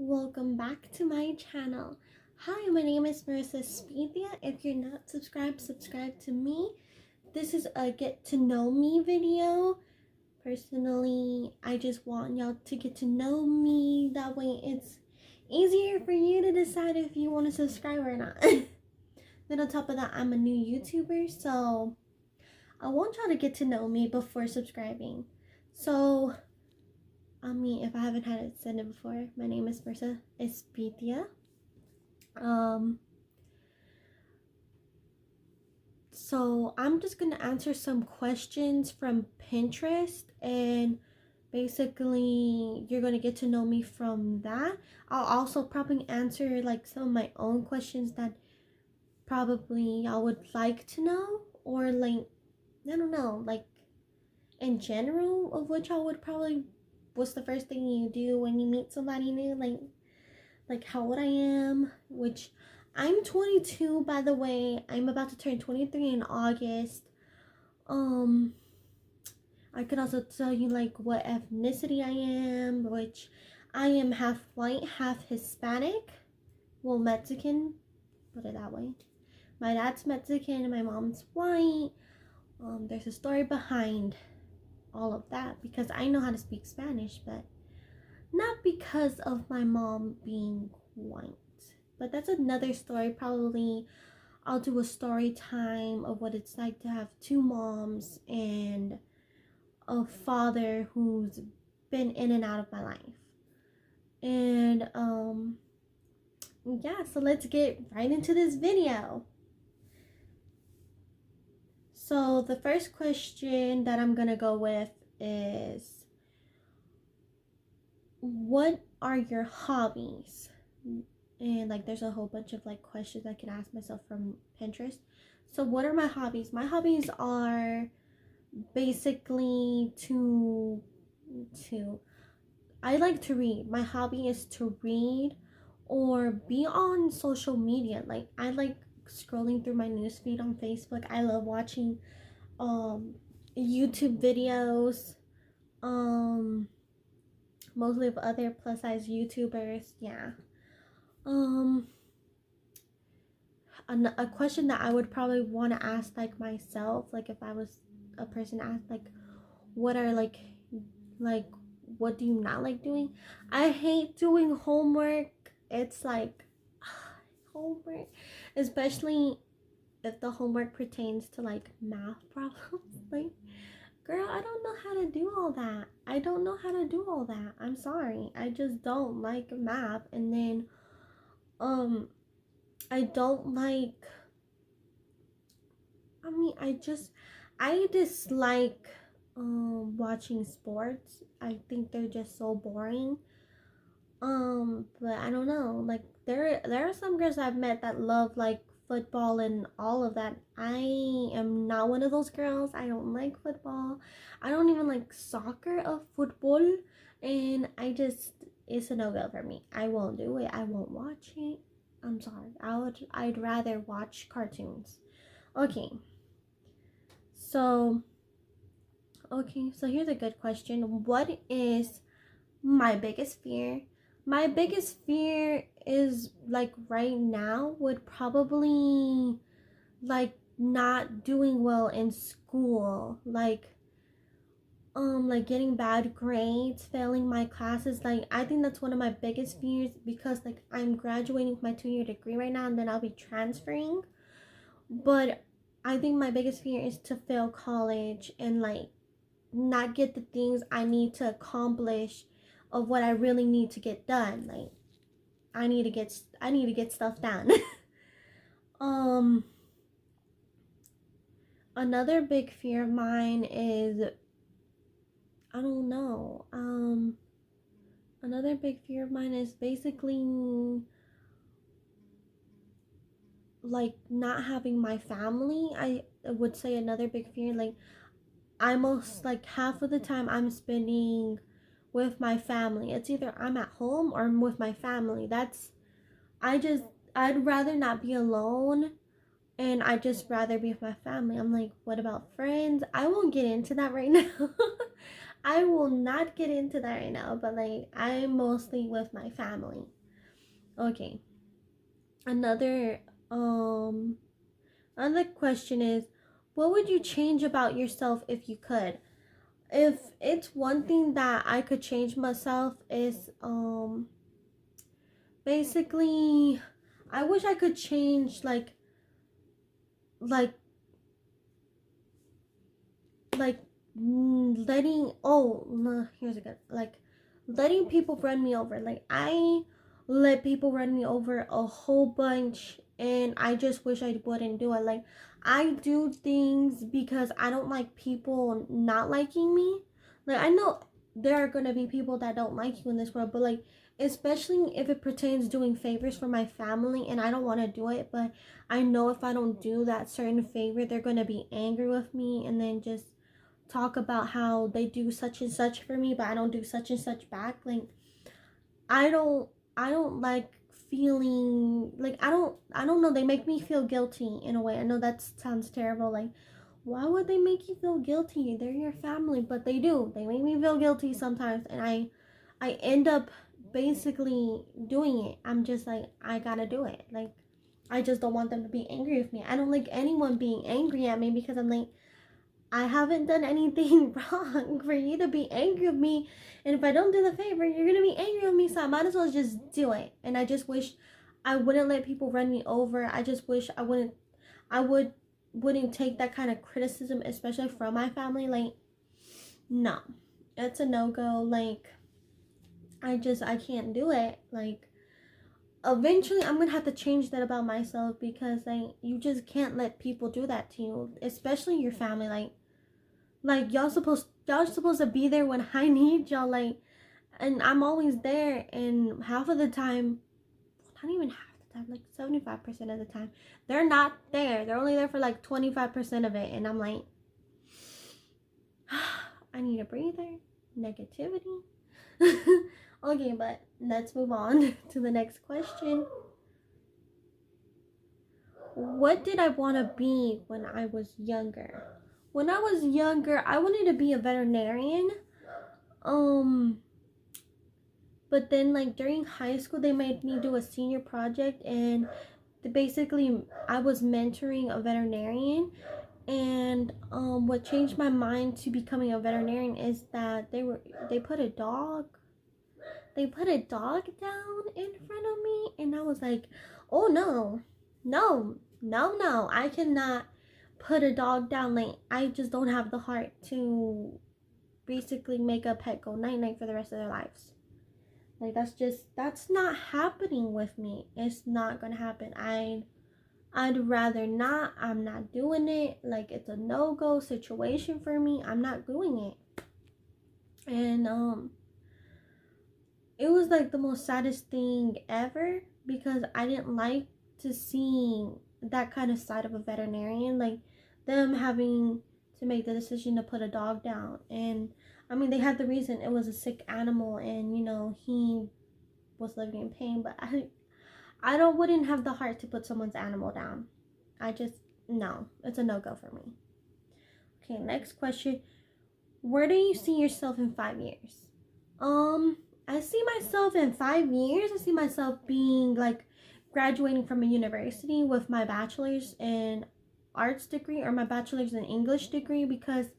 Welcome back to my channel. Hi, my name is Marissa Spedia. If you're not subscribed, subscribe to me. This is a get to know me video. Personally, I just want y'all to get to know me. That way it's easier for you to decide if you want to subscribe or not. Then on top of that, I'm a new YouTuber, so I want y'all to get to know me before subscribing. So if I haven't had it said it before, my name is Marissa Espitia. So I'm just gonna answer some questions from Pinterest, and basically you're gonna get to know me from that. I'll also probably answer like some of my own questions that probably y'all would like to know, or like, I don't know, like in general of which y'all would probably, what's the first thing you do when you meet somebody new, like how old I am, which I'm 22, by the way. I'm about to turn 23 in August. I could also tell you like what ethnicity I am, which I am half white, half Hispanic. Well, Mexican, put it that way. My dad's Mexican and my mom's white. There's a story behind all of that because I know how to speak Spanish, but not because of my mom being white. But that's another story. Probably I'll do a story time of what it's like to have two moms and a father who's been in and out of my life. And yeah, so let's get right into this video. So the first question that I'm gonna go with is, what are your hobbies? And like there's a whole bunch of like questions I can ask myself from Pinterest. So what are my hobbies? My hobbies are basically to I like to read. My hobby is to read or be on social media. Like I like scrolling through my newsfeed on Facebook. I love watching YouTube videos, mostly of other plus size YouTubers. Yeah. A question that I would probably want to ask like myself, like if I was a person asked like what are like what do you not like doing? I hate doing homework. It's like homework, especially if the homework pertains to like math problems. Like, girl, I don't know how to do all that. I don't know how to do all that. I'm sorry. I just don't like math. And then I don't like, I dislike watching sports. I think they're just so boring. But I don't know. Like there are some girls I've met that love like football and all of that. I am not one of those girls. I don't like football. I don't even like soccer or football, and it's a no-go for me. I won't do it. I won't watch it. I'm sorry. I'd rather watch cartoons. Okay. So here's a good question. What is my biggest fear? My biggest fear is like right now would probably like not doing well in school, like getting bad grades, failing my classes. Like I think that's one of my biggest fears because like I'm graduating with my 2-year degree right now and then I'll be transferring. But I think my biggest fear is to fail college and like not get the things I need to accomplish of what I really need to get done. Like I need to get stuff done. Another big fear of mine is, I don't know. Another big fear of mine is basically like not having my family. I would say another big fear, like almost like half of the time I'm spending with my family. It's either I'm at home or I'm with my family. I'd rather not be alone, and I'd just rather be with my family. I'm like, what about friends? I won't get into that right now. I will not get into that right now, but like I'm mostly with my family. Okay. Another um another question is, what would you change about yourself if you could? If it's one thing that I could change myself is basically I wish I could change like like letting, oh no, here's a good, like letting people run me over. Like I let people run me over a whole bunch, and I just wish I wouldn't do it. Like I do things because I don't like people not liking me. Like I know there are gonna be people that don't like you in this world, but like especially if it pertains doing favors for my family, and I don't want to do it, but I know if I don't do that certain favor, they're gonna be angry with me and then just talk about how they do such and such for me, but I don't do such and such back. Like I don't I don't like feeling like I don't know, they make me feel guilty in a way. I know that sounds terrible. Like why would they make you feel guilty? They're your family, but they do. They make me feel guilty sometimes, and I end up basically doing it. I'm just like I got to do it. Like I just don't want them to be angry with me. I don't like anyone being angry at me because I'm like I haven't done anything wrong for you to be angry with me. And if I don't do the favor, you're going to be angry with me. So I might as well just do it. And I just wish I wouldn't let people run me over. I just wish wouldn't take that kind of criticism, especially from my family. Like, no, it's a no-go. Like, I can't do it. Like, eventually I'm gonna have to change that about myself, because like you just can't let people do that to you, especially your family. Like y'all supposed to be there when I need y'all, like, and I'm always there, and half of the time, not even half the time, like 75% of the time, they're not there. They're only there for like 25% of it, and I'm like, I need a breather. Negativity. Okay, but let's move on to the next question. What did I want to be when I was younger? When I was younger, I wanted to be a veterinarian. But then like during high school, they made me do a senior project, and basically I was mentoring a veterinarian. And what changed my mind to becoming a veterinarian is that they put a dog down in front of me, and I was like, oh no, no, I cannot put a dog down. Like I just don't have the heart to basically make a pet go night night for the rest of their lives. Like that's not happening with me. It's not gonna happen. I'd rather not. I'm not doing it. Like it's a no-go situation for me. I'm not doing it. And it was like the most saddest thing ever, because I didn't like to see that kind of side of a veterinarian, like them having to make the decision to put a dog down. And I mean, they had the reason, it was a sick animal, and you know, he was living in pain, but I wouldn't have the heart to put someone's animal down. No, it's a no-go for me. Okay, next question. Where do you see yourself in 5 years? I see myself in 5 years. I see myself being like graduating from a university with my bachelor's in arts degree, or my bachelor's in English degree, because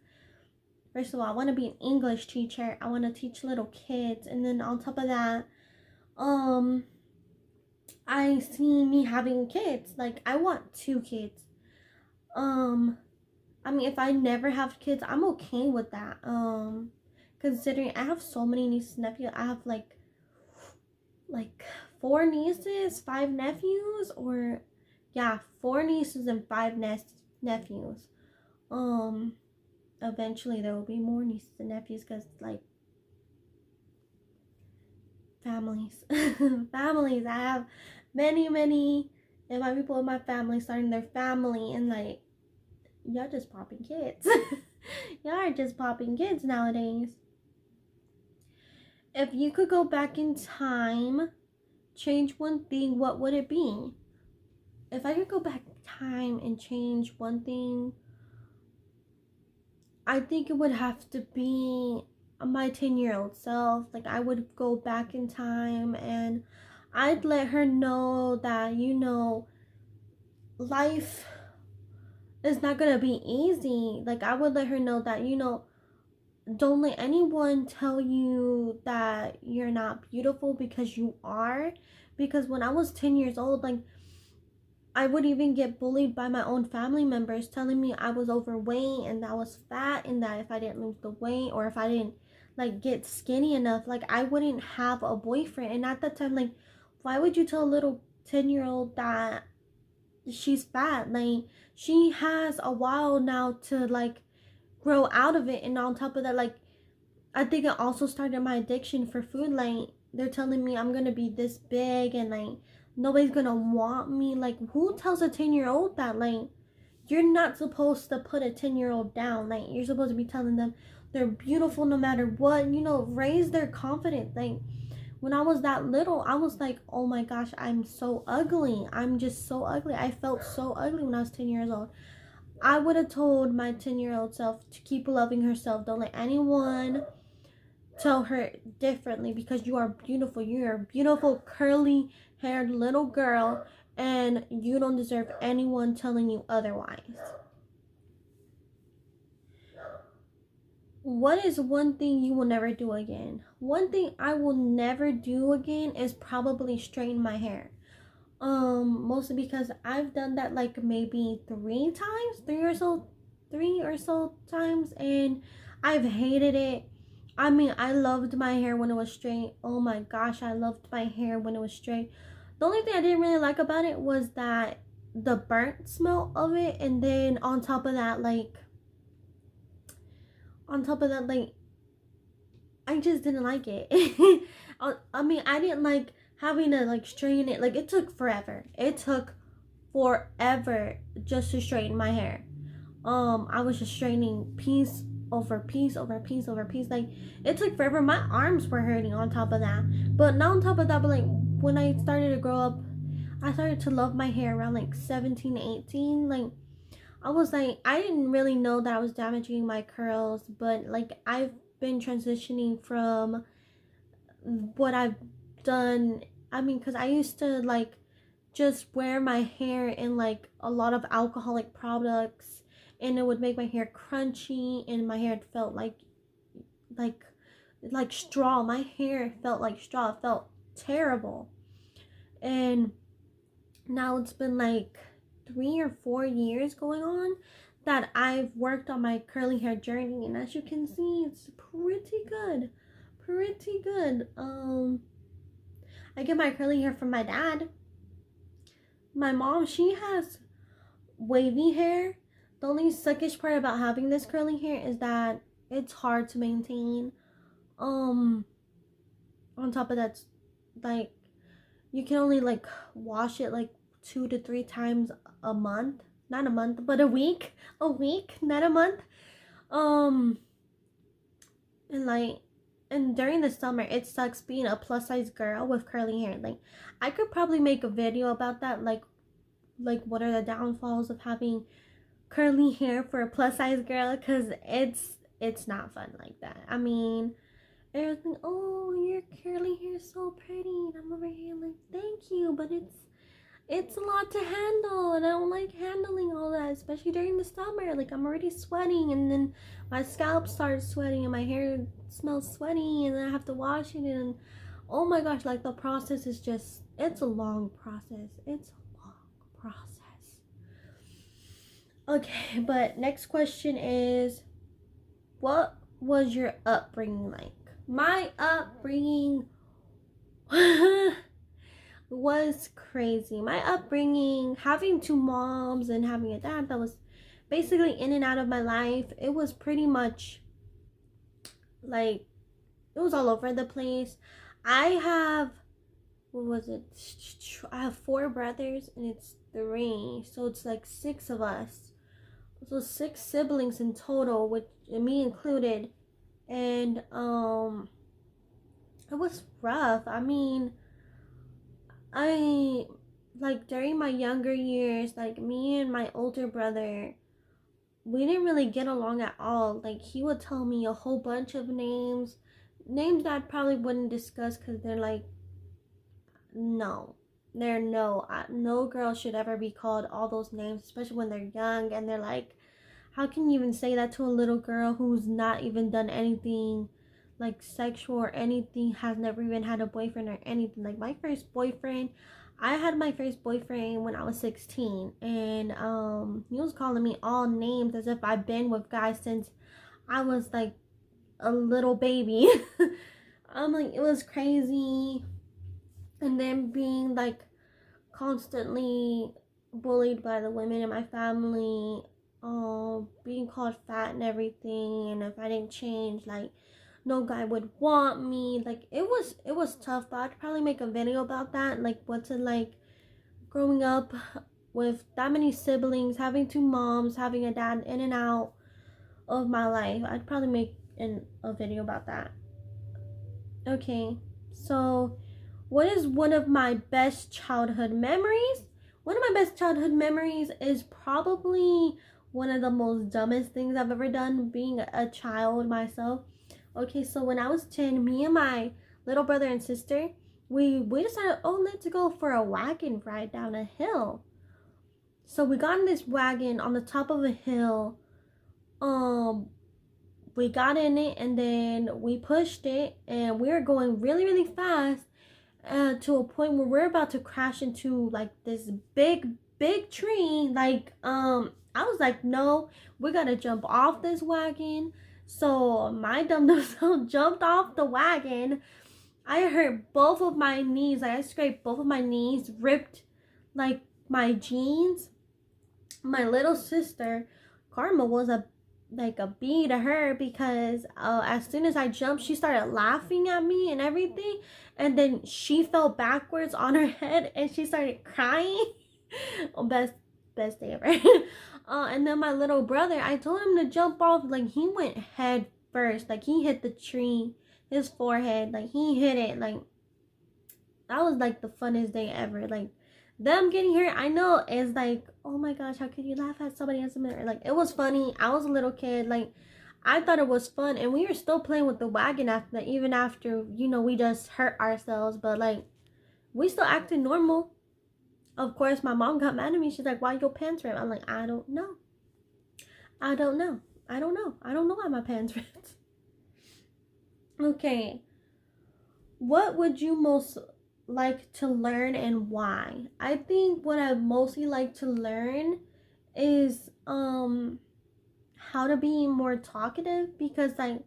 first of all, I want to be an English teacher. I want to teach little kids, and then on top of that, I see me having kids. Like I want 2 kids. I mean, if I never have kids, I'm okay with that. Considering I have so many nieces and nephews, I have like 4 nieces, 5 nephews, or yeah, 4 nieces and 5 nephews. Eventually there will be more nieces and nephews, because like families, families. I have many, and my people in my family starting their family, and like y'all just popping kids. Y'all are just popping kids nowadays. If you could go back in time, change one thing, what would it be? If I could go back in time and change one thing, I think it would have to be my 10-year-old self. Like, I would go back in time and I'd let her know that, you know, life is not gonna be easy. Like, I would let her know that, you know, don't let anyone tell you that you're not beautiful, because you are. Because when I was 10 years old, like, I would even get bullied by my own family members, telling me I was overweight and that I was fat, and that if I didn't lose the weight, or if I didn't like get skinny enough, like, I wouldn't have a boyfriend. And at that time, like, why would you tell a little 10-year-old that she's fat? Like, she has a while now to like grow out of it. And on top of that, like, I think it also started my addiction for food. Like, they're telling me I'm gonna be this big and like nobody's gonna want me. Like, who tells a 10-year-old that? Like, you're not supposed to put a 10-year-old down. Like, you're supposed to be telling them they're beautiful no matter what, you know, raise their confidence. Like, when I was that little, I was like, oh my gosh, I'm so ugly. I'm just so ugly. I felt so ugly when I was 10 years old. I would have told my 10-year-old self to keep loving herself. Don't let anyone tell her differently, because you are beautiful. You're a beautiful, curly haired little girl, and you don't deserve anyone telling you otherwise. What is one thing you will never do again? One thing I will never do again is probably straighten my hair. Mostly because I've done that like maybe three or so times, and I've hated it. I mean, I loved my hair when it was straight. Oh my gosh, I loved my hair when it was straight. The only thing I didn't really like about it was that the burnt smell of it, and then on top of that, like, I just didn't like it. I mean, I didn't like having to like straighten it. Like, it took forever. It took forever just to straighten my hair. I was just straightening piece over piece over piece over piece. Like, it took forever. My arms were hurting on top of that. But not on top of that, but like when I started to grow up, I started to love my hair around like 17, 18. Like, I was like, I didn't really know that I was damaging my curls, but like, I've been transitioning from what I've done. I mean, because I used to like just wear my hair in like a lot of alcoholic products, and it would make my hair crunchy, and my hair felt like like straw. My hair felt like straw. It felt terrible. And now it's been like 3 or 4 years going on that I've worked on my curly hair journey, and as you can see, it's pretty good. Pretty good. I get my curly hair from my dad. My mom, she has wavy hair. The only suckish part about having this curly hair is that it's hard to maintain. On top of that, like, you can only like wash it like 2 to 3 times a month. Not a month, but a week. A week, not a month. And like, and during the summer, it sucks being a plus size girl with curly hair. Like, I could probably make a video about that. Like what are the downfalls of having curly hair for a plus size girl? Because it's not fun like that. I mean, everything. Oh, your curly hair is so pretty, and I'm over here like, thank you, but it's a lot to handle, and I don't like handling all that, especially during the summer. Like, I'm already sweating, and then my scalp starts sweating, and my hair smells sweaty, and then I have to wash it, and oh my gosh, like, the process is just, it's a long process. It's a long process. Okay, but next question is, what was your upbringing like? My upbringing was crazy. My upbringing, having two moms and having a dad that was basically in and out of my life, it was pretty much like, it was all over the place. I have, what was it? I have 4 brothers, and it's 3, so it's like 6 of us. So 6 siblings in total, with me included. And it was rough. I mean, I, like, during my younger years, like, me and my older brother, we didn't really get along at all. Like, he would tell me a whole bunch of names that I probably wouldn't discuss, because they're like, no, no girl should ever be called all those names, especially when they're young. And they're like, how can you even say that to a little girl who's not even done anything like sexual or anything, has never even had a boyfriend or anything. Like, my first boyfriend, I had my first boyfriend when I was 16, and he was calling me all names as if I've been with guys since I was like a little baby. I'm like, it was crazy. And then being like constantly bullied by the women in my family, being called fat and everything, and if I didn't change, like, no guy would want me. Like, it was tough, but I'd probably make a video about that, like what's it like growing up with that many siblings, having two moms, having a dad in and out of my life. I'd probably make a video about that. Okay, so what is one of my best childhood memories? One of my best childhood memories is probably one of the most dumbest things I've ever done, being a child myself. Okay, so when I was 10, me and my little brother and sister, we decided, oh, let's go for a wagon ride down a hill. So we got in this wagon on the top of a hill. We got in it, and then we pushed it, and we were going really, really fast, to a point where we're about to crash into like this big tree. Like, I was like, no, we gotta jump off this wagon. So my dumb self jumped off the wagon. I hurt both of my knees. Like, I scraped both of my knees, ripped like my jeans. My little sister Karma was a bee to her, because as soon as I jumped, she started laughing at me and everything, and then she fell backwards on her head and she started crying. Oh, best day ever. And then my little brother, I told him to jump off. Like, he went head first. Like, he hit the tree, his forehead, like he hit it. Like, that was like the funnest day ever. Like, them getting hurt, I know, is like, oh my gosh, how could you laugh at somebody else? Like, it was funny. I was a little kid. Like, I thought it was fun, and we were still playing with the wagon after that, even after, we just hurt ourselves. But like, we still acted normal. Of course, my mom got mad at me. She's like, why your pants ripped? I'm like, I don't know. I don't know why my pants ripped. Okay. What would you most like to learn, and why? I think what I mostly like to learn is how to be more talkative, because like,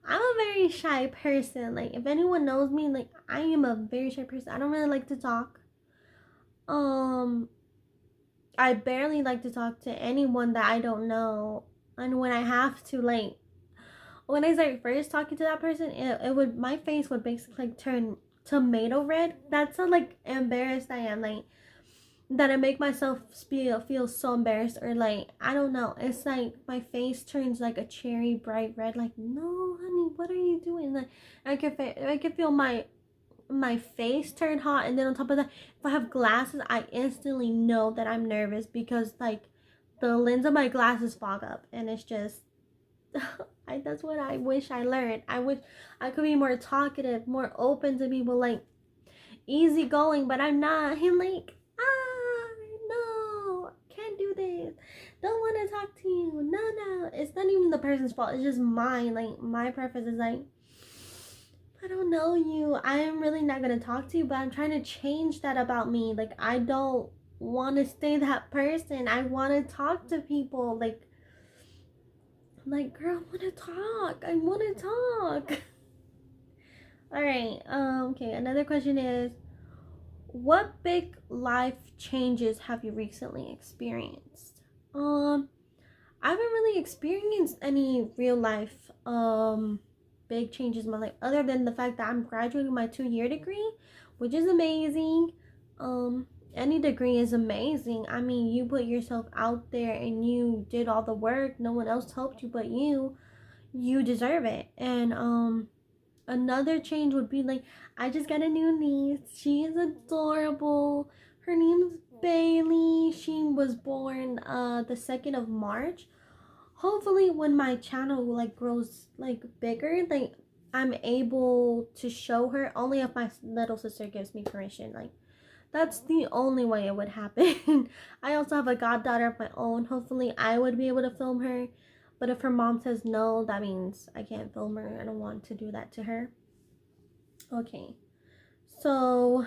I'm a very shy person. Like, if anyone knows me, like, I am a very shy person. I don't really like to talk. I barely like to talk to anyone that I don't know. And when I have to, like, when I start first talking to that person, it would, my face would basically like turn tomato red. That's how like embarrassed I am. Like, that I make myself feel so embarrassed, or like, I don't know. It's like my face turns like a cherry bright red. Like, no, honey, what are you doing? Like, I can feel my face turn hot. And then on top of that, if I have glasses, I instantly know that I'm nervous, because like the lens of my glasses fog up, and it's just that's what I wish I learned. I wish I could be more talkative, more open to people, like easygoing, but I'm not. I'm like, no, can't do this, don't want to talk to you, no. It's not even the person's fault, it's just mine. Like, my preference is like, I don't know you, I am really not gonna talk to you, but I'm trying to change that about me. Like, I don't want to stay that person. I want to talk to people. Like, girl, I want to talk. All right. Okay, another question is, what big life changes have you recently experienced? I haven't really experienced any real life big changes in my life, other than the fact that I'm graduating my 2-year degree, which is amazing. Any degree is amazing. I mean, you put yourself out there and you did all the work. No one else helped you but you. You deserve it. And another change would be like, I just got a new niece. She is adorable. Her name's Bailey. She was born the 2nd of March. hopefully when my channel like grows like bigger, like I'm able to show her, only if my little sister gives me permission. Like that's the only way it would happen. I also have a goddaughter of my own. Hopefully I would be able to film her, but if her mom says no, that means I can't film her. I don't want to do that to her. Okay, so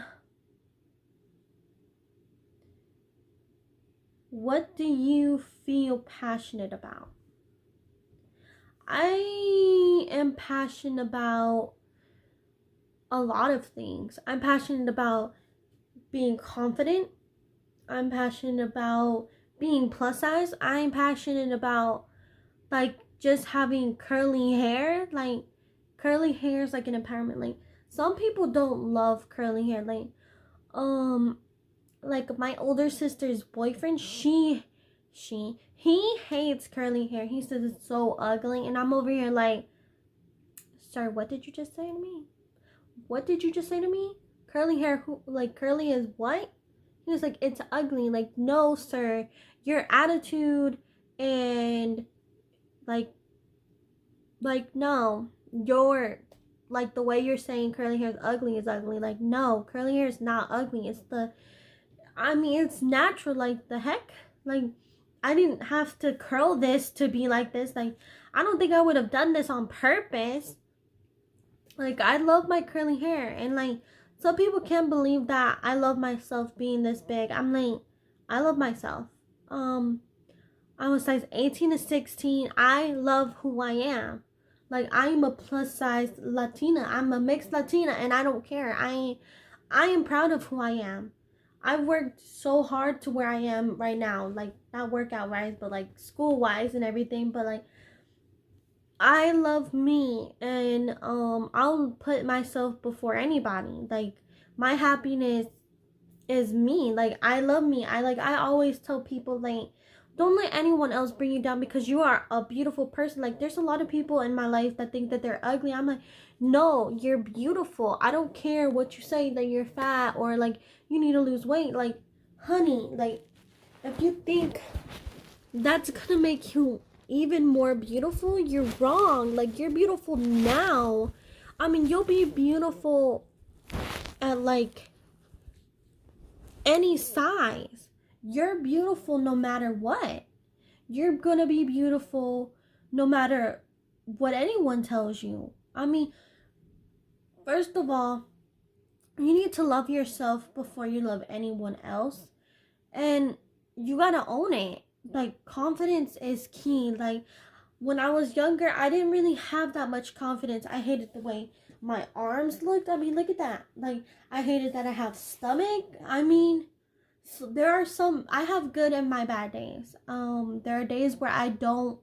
what do you feel passionate about? I am passionate about a lot of things. I'm passionate about being confident. I'm passionate about being plus size. I'm passionate about like just having curly hair. Like curly hair is like an empowerment. Like some people don't love curly hair. Like my older sister's boyfriend, he hates curly hair. He says it's so ugly, and I'm over here like, sorry, what did you just say to me? What did you just say to me? Curly hair, who, like curly is what? He was like, it's ugly. Like, no, sir, your attitude and like no, your like the way you're saying curly hair is ugly is ugly. Like, no, curly hair is not ugly. It's natural. Like, the heck? Like, I didn't have to curl this to be like this. Like, I don't think I would have done this on purpose. Like, I love my curly hair. And, like, some people can't believe that I love myself being this big. I'm like, I love myself. I was size 18 to 16. I love who I am. Like, I'm a plus size Latina. I'm a mixed Latina, and I don't care. I am proud of who I am. I've worked so hard to where I am right now. Like, not workout wise, but like school wise and everything. But like, I love me, and I'll put myself before anybody. Like, my happiness is me. Like, I love me. I always tell people, like, don't let anyone else bring you down because you are a beautiful person. Like, there's a lot of people in my life that think that they're ugly. I'm like, no, you're beautiful. I don't care what you say, that you're fat or like you need to lose weight. Like, honey, like, if you think that's gonna make you even more beautiful, you're wrong. Like, you're beautiful now. I mean, you'll be beautiful at like any size. You're beautiful no matter what. You're gonna be beautiful no matter what anyone tells you. I mean, first of all, you need to love yourself before you love anyone else. And you gotta own it. Like, confidence is key. Like, when I was younger, I didn't really have that much confidence. I hated the way my arms looked. I mean, look at that. Like, I hated that I have stomach. I mean, so there are some, I have good and my bad days. There are days where I don't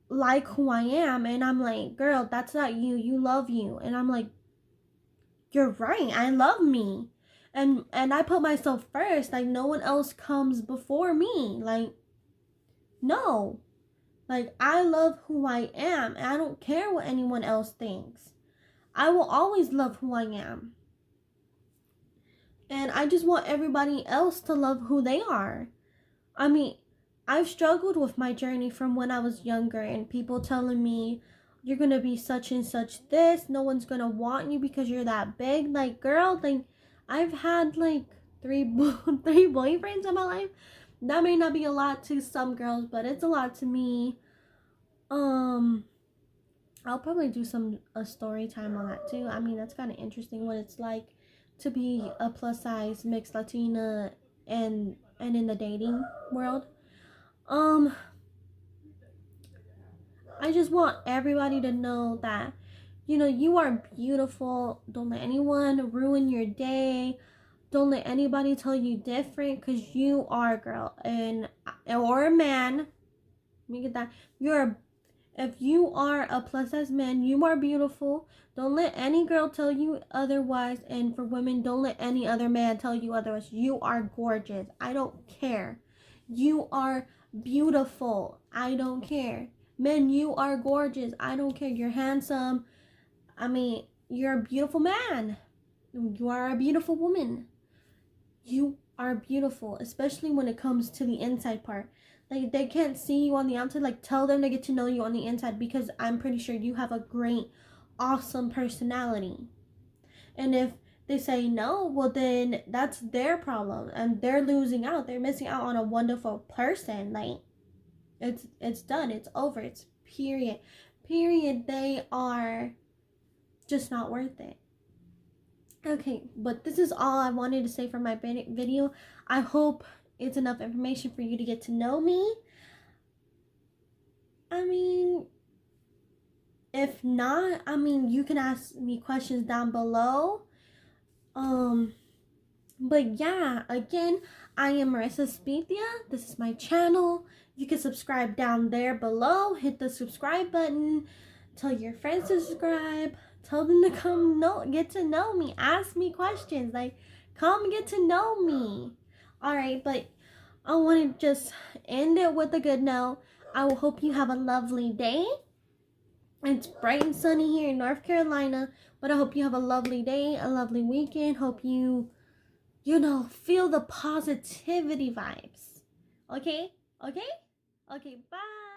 like who I am, and I'm like, girl, that's not you. You love you. And I'm like, you're right. I love me. And I put myself first. Like, no one else comes before me. Like, no. Like, I love who I am, and I don't care what anyone else thinks. I will always love who I am. And I just want everybody else to love who they are. I mean, I've struggled with my journey from when I was younger, and people telling me, you're going to be such and such this. No one's going to want you because you're that big. Like, girl, like, I've had like three boyfriends in my life. That may not be a lot to some girls, but it's a lot to me. I'll probably do a story time on that too. I mean, that's kind of interesting what it's like to be a plus size mixed Latina and in the dating world. I just want everybody to know that, you know, you are beautiful. Don't let anyone ruin your day. Don't let anybody tell you different, because you are, girl, or a man. Let me get that. If you are a plus size man, you are beautiful. Don't let any girl tell you otherwise. And for women, don't let any other man tell you otherwise. You are gorgeous. I don't care. You are beautiful. I don't care. Men, you are gorgeous. I don't care. You're handsome. I mean, you're a beautiful man. You are a beautiful woman. You are beautiful, especially when it comes to the inside part. Like, they can't see you on the outside. Like, tell them to get to know you on the inside, because I'm pretty sure you have a great, awesome personality. And if they say no, well, then that's their problem, and they're losing out. They're missing out on a wonderful person. Like, it's done. It's over. It's period. Period. They are just not worth it. Okay, but this is all I wanted to say for my video. I hope it's enough information for you to get to know me. I mean, if not, I mean, you can ask me questions down below. But yeah, again, I am Marissa Spethia. This is my channel. You can subscribe down there below. Hit the subscribe button. Tell your friends to subscribe. Tell them to come get to know me. Ask me questions. Like, come get to know me. Alright, but I want to just end it with a good note. I will hope you have a lovely day. It's bright and sunny here in North Carolina, but I hope you have a lovely day, a lovely weekend. Hope you feel the positivity vibes. Okay? Okay? Okay, bye.